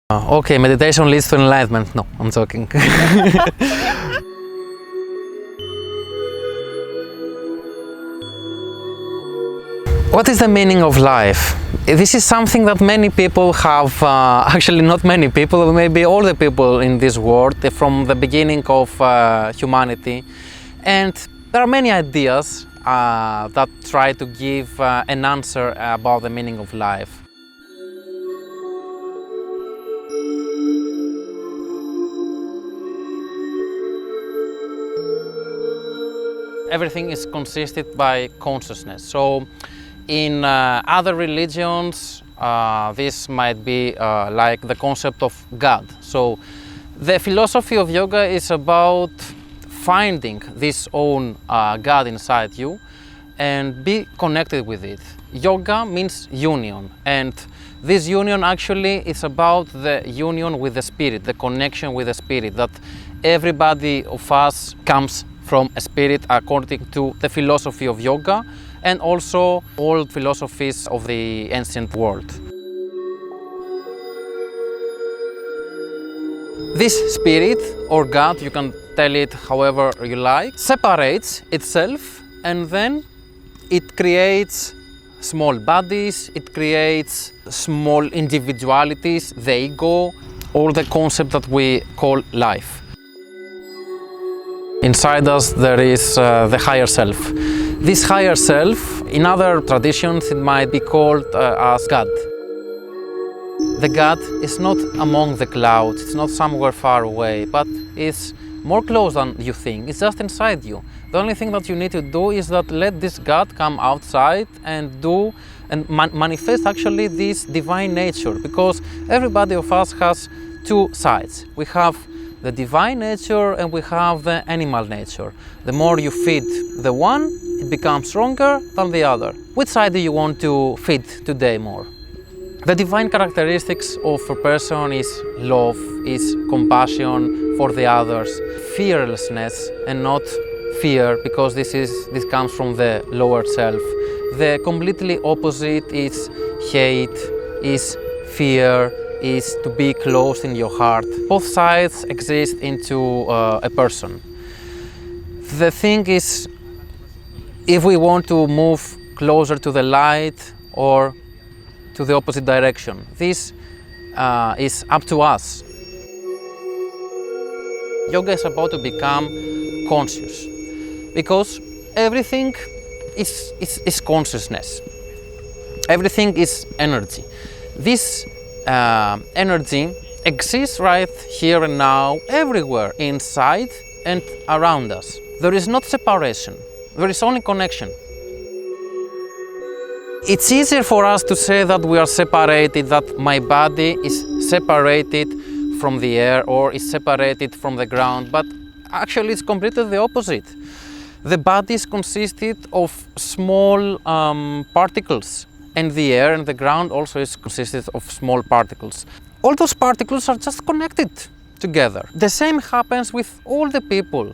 Okay, meditation leads to enlightenment. No, I'm joking. What is the meaning of life? This is something that many people have, actually not many people, maybe all the people in this world from the beginning of humanity. And there are many ideas that try to give an answer about the meaning of life. Everything is consisted by consciousness. So in other religions, this might be like the concept of God. So the philosophy of yoga is about finding this own God inside you and be connected with it. Yoga means union, and this union actually is about the union with the spirit, the connection with the spirit, that everybody of us comes from a spirit according to the philosophy of yoga and also all philosophies of the ancient world. This spirit or God, you can tell it however you like, separates itself and then it creates small bodies, it creates small individualities, the ego, all the concept that we call life. Inside us there is the higher self. This higher self, in other traditions, it might be called as God. The God is not among the clouds, it's not somewhere far away, but it's more close than you think, it's just inside you. The only thing that you need to do is that let this God come outside and do and manifest actually this divine nature, because everybody of us has two sides. We have the divine nature and we have the animal nature. The more you feed the one, it becomes stronger than the other. Which side do you want to feed today more? The divine characteristics of a person is love, is compassion for the others, fearlessness and not fear, because this comes from the lower self. The completely opposite is hate, is fear, is to be closed in your heart. Both sides exist into a person. The thing is, if we want to move closer to the light or to the opposite direction, this is up to us. Yoga is about to become conscious, because everything is consciousness. Everything is energy. This energy exists right here and now, everywhere, inside and around us. There is not separation, there is only connection. It's easier for us to say that we are separated, that my body is separated from the air or is separated from the ground, but actually it's completely the opposite. The body is consisted of small particles, and the air and the ground also is consisted of small particles. All those particles are just connected together. The same happens with all the people.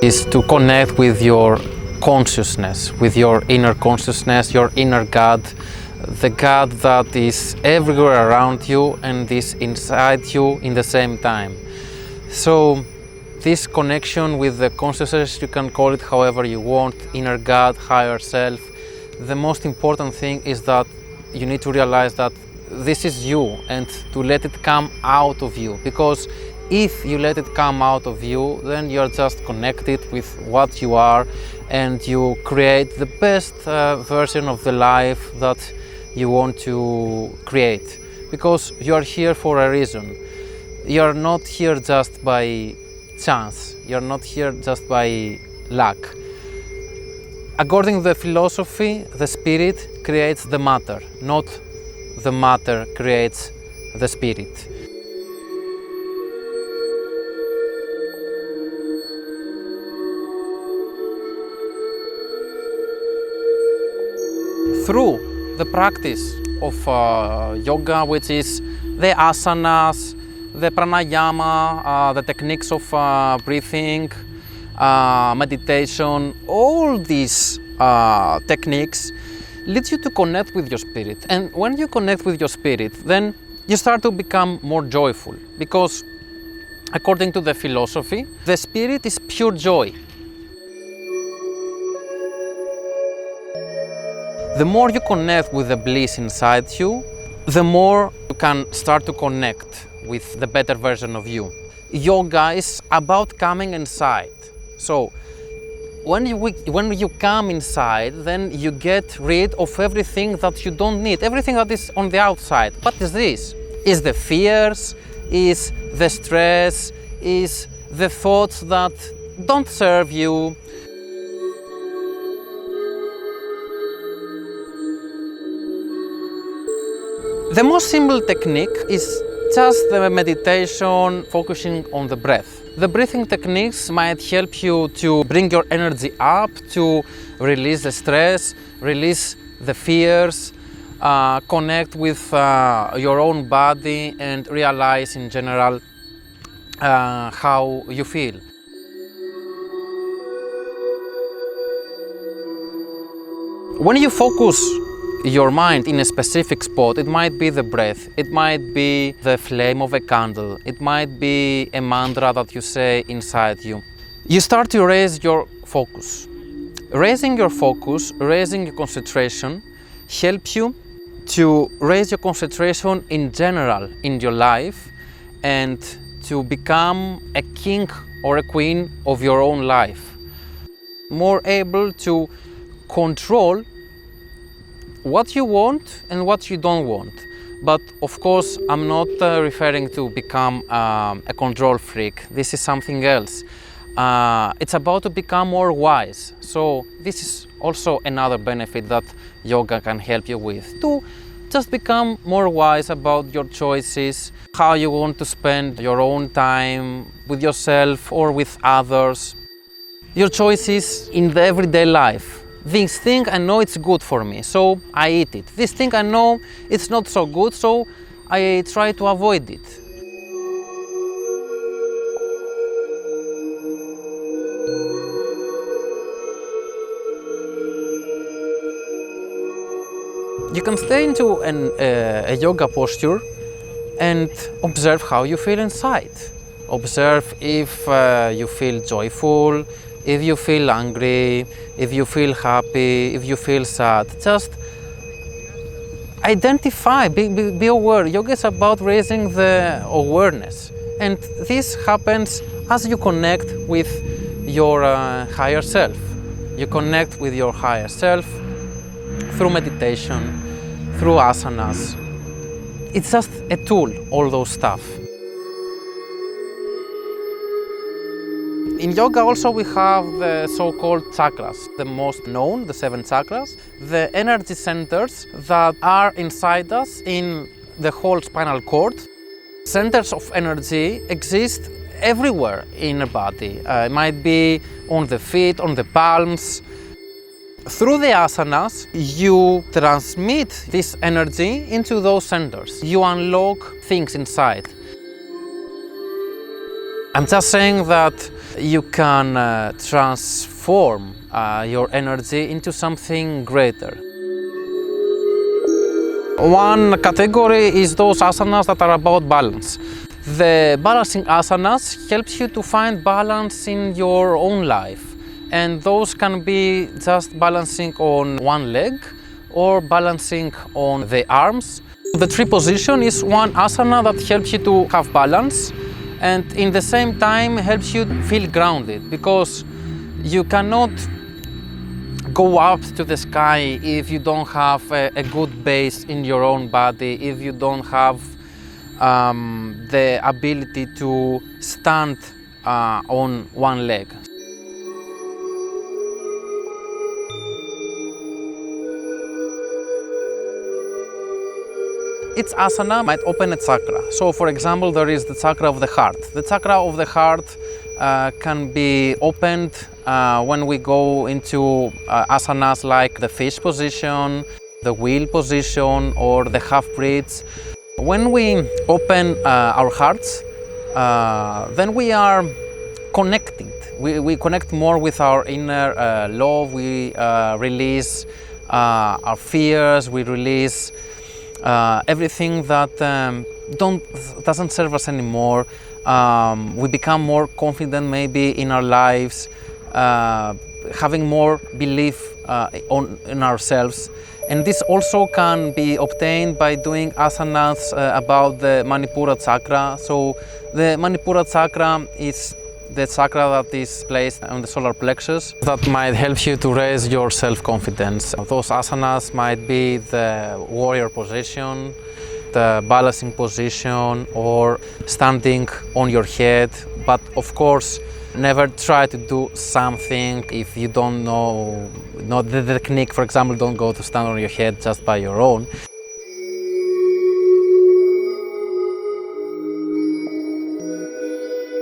Is to connect with your consciousness, with your inner consciousness, your inner God, the God that is everywhere around you and is inside you in the same time. So this connection with the consciousness, you can call it however you want, inner God, higher self. The most important thing is that you need to realize that this is you and to let it come out of you, because if you let it come out of you, then you're just connected with what you are and you create the best version of the life that you want to create, because you are here for a reason. You're not here just by chance, you're not here just by luck. According to the philosophy, the spirit creates the matter, not the matter creates the spirit. Through the practice of yoga, which is the asanas, the pranayama, the techniques of breathing, meditation, all these techniques leads you to connect with your spirit. And when you connect with your spirit, then you start to become more joyful, because according to the philosophy, the spirit is pure joy. The more you connect with the bliss inside you, the more you can start to connect with the better version of you. Yoga is about coming inside. So when you come inside, then you get rid of everything that you don't need, everything that is on the outside. What is this? Is the fears, is the stress, is the thoughts that don't serve you. The most simple technique is just the meditation focusing on the breath. The breathing techniques might help you to bring your energy up, to release the stress, release the fears, connect with your own body and realize in general how you feel. When you focus your mind in a specific spot, it might be the breath, it might be the flame of a candle, it might be a mantra that you say inside you. You start to raise your focus. Raising your focus, raising your concentration helps you to raise your concentration in general in your life and to become a king or a queen of your own life. More able to control what you want and what you don't want. But of course, I'm not referring to become a control freak. This is something else. It's about to become more wise. So this is also another benefit that yoga can help you with, to just become more wise about your choices, how you want to spend your own time with yourself or with others. Your choices in the everyday life. This thing I know it's good for me, so I eat it. This thing I know it's not so good, so I try to avoid it. You can stay into a yoga posture and observe how you feel inside. Observe if you feel joyful, if you feel angry, if you feel happy, if you feel sad. Just identify, be aware. Yoga is about raising the awareness. And this happens as you connect with your higher self. You connect with your higher self through meditation, through asanas. It's just a tool, all those stuff. In yoga also we have the so-called chakras, the most known, the 7 chakras, the energy centers that are inside us in the whole spinal cord. Centers of energy exist everywhere in the body. It might be on the feet, on the palms. Through the asanas, you transmit this energy into those centers. You unlock things inside. I'm just saying that you can transform your energy into something greater. One category is those asanas that are about balance. The balancing asanas helps you to find balance in your own life. And those can be just balancing on one leg or balancing on the arms. The tree position is one asana that helps you to have balance and in the same time helps you feel grounded, because you cannot go up to the sky if you don't have a good base in your own body, if you don't have the ability to stand on one leg. Each asana might open a chakra. So for example, there is the chakra of the heart. The chakra of the heart can be opened when we go into asanas like the fish position, the wheel position, or the half bridge. When we open our hearts, then we are connecting We connect more with our inner love. We release our fears. We release everything that doesn't serve us anymore. We become more confident maybe in our lives, having more belief in ourselves. And this also can be obtained by doing asanas about the Manipura chakra. So the Manipura chakra is the chakra that is placed on the solar plexus that might help you to raise your self-confidence. Those asanas might be the warrior position, the balancing position, or standing on your head. But of course, never try to do something if you don't know the technique. For example, don't go to stand on your head just by your own.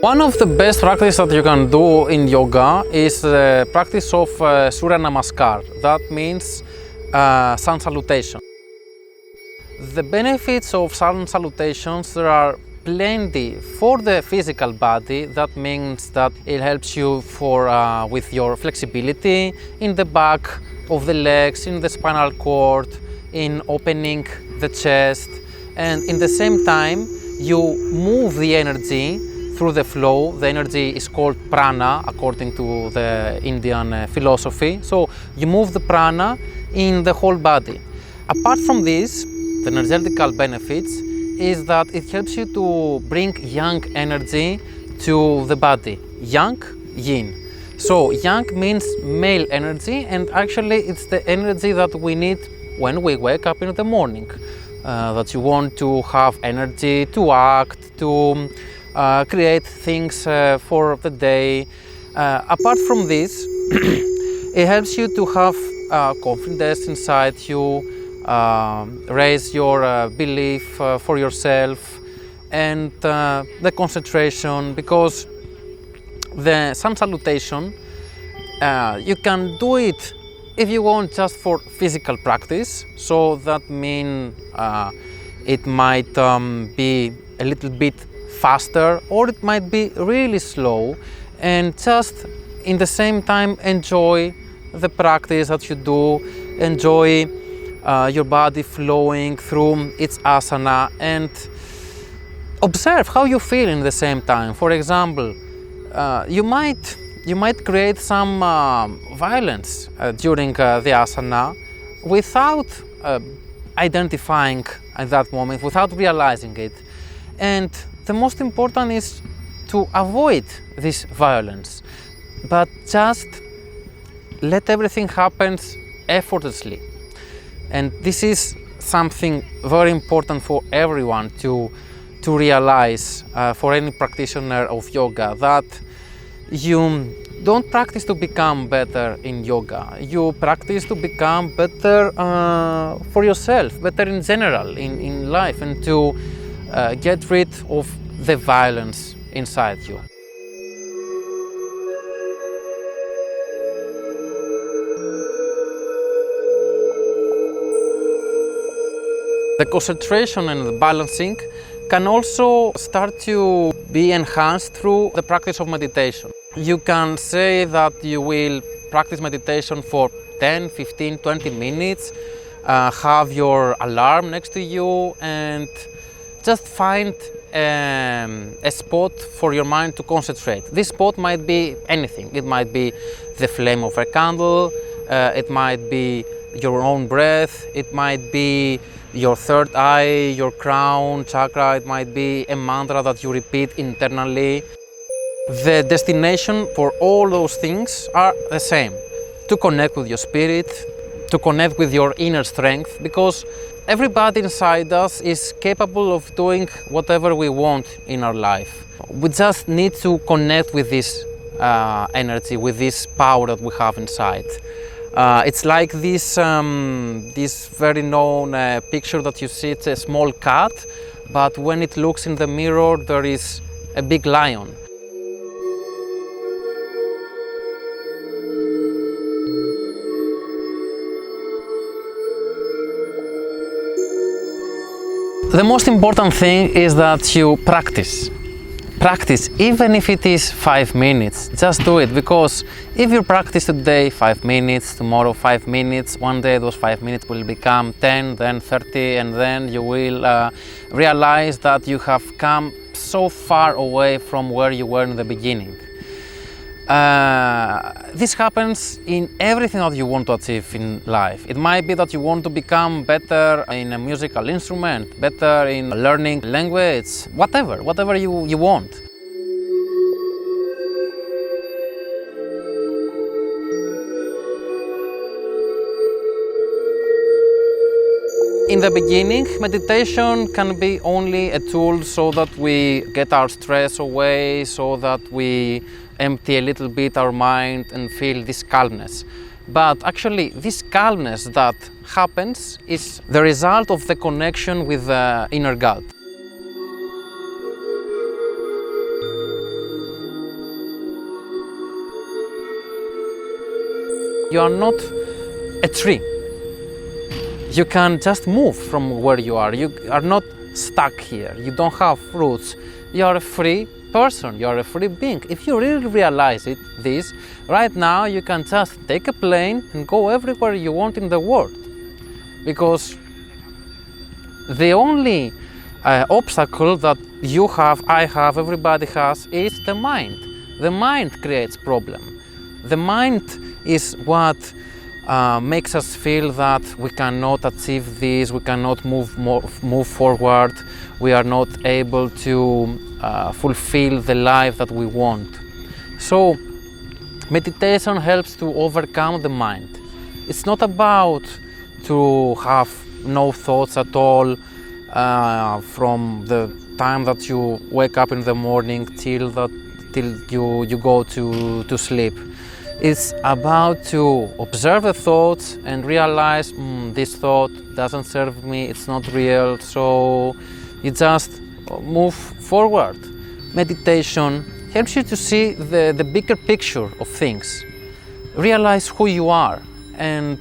One of the best practices that you can do in yoga is the practice of Surya Namaskar. That means sun salutation. The benefits of sun salutations, there are plenty for the physical body. That means that it helps you with your flexibility in the back of the legs, in the spinal cord, in opening the chest, and in the same time you move the energy through the flow. The energy is called prana according to the Indian philosophy. So you move the prana in the whole body. Apart from this, the energetical benefits is that it helps you to bring yang energy to the body. Yang, yin. So yang means male energy, and actually it's the energy that we need when we wake up in the morning. That you want to have energy to act, to create things for the day. Apart from this, it helps you to have confidence inside you, raise your belief for yourself, and the concentration, because the sun salutation, you can do it if you want just for physical practice. So that means it might be a little bit faster, or it might be really slow, and just in the same time enjoy the practice that you do, enjoy your body flowing through its asana, and observe how you feel in the same time. For example, you might create some violence during the asana without identifying at that moment, without realizing it. And the most important is to avoid this violence, but just let everything happen effortlessly. And this is something very important for everyone to realize, for any practitioner of yoga, that you don't practice to become better in yoga. You practice to become better for yourself, better in general, in life, and to get rid of the violence inside you. The concentration and the balancing can also start to be enhanced through the practice of meditation. You can say that you will practice meditation for 10, 15, 20 minutes, have your alarm next to you, and just find a spot for your mind to concentrate. This spot might be anything. It might be the flame of a candle, it might be your own breath, it might be your third eye, your crown chakra, it might be a mantra that you repeat internally. The destination for all those things are the same: to connect with your spirit, to connect with your inner strength, because everybody inside us is capable of doing whatever we want in our life. We just need to connect with this energy, with this power that we have inside. It's like this very known picture that you see. It's a small cat, but when it looks in the mirror, there is a big lion. The most important thing is that you practice. Practice, even if it is 5 minutes, just do it, because if you practice today 5 minutes, tomorrow 5 minutes, one day those 5 minutes will become 10, then 30, and then you will realize that you have come so far away from where you were in the beginning. This happens in everything that you want to achieve in life. It might be that you want to become better in a musical instrument, better in learning language, whatever you want. In the beginning, meditation can be only a tool so that we get our stress away, so that we empty a little bit our mind and feel this calmness. But actually, this calmness that happens is the result of the connection with the inner God. You are not a tree. You can just move from where you are. You are not stuck here. You don't have roots. You are a free person. You are a free being. If you really realize this, right now you can just take a plane and go everywhere you want in the world. Because the only obstacle that you have, I have, everybody has, is the mind. The mind creates problem. The mind is what makes us feel that we cannot achieve this, we cannot move forward, we are not able to fulfill the life that we want. So meditation helps to overcome the mind. It's not about to have no thoughts at all from the time that you wake up in the morning till you go to sleep. It's about to observe the thoughts and realize this thought doesn't serve me, it's not real, so you just move forward. Meditation helps you to see the bigger picture of things, realize who you are, and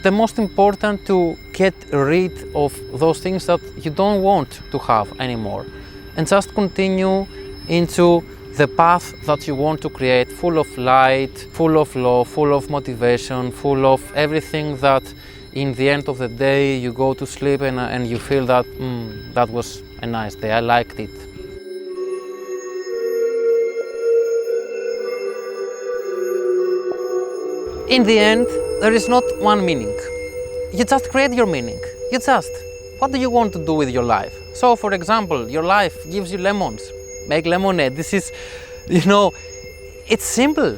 the most important, to get rid of those things that you don't want to have anymore, and just continue into the path that you want to create, full of light, full of love, full of motivation, full of everything that in the end of the day you go to sleep and you feel that that was a nice day, I liked it. In the end, there is not one meaning. You just create your meaning. What do you want to do with your life? So, for example, your life gives you lemons. Make lemonade. This is, it's simple.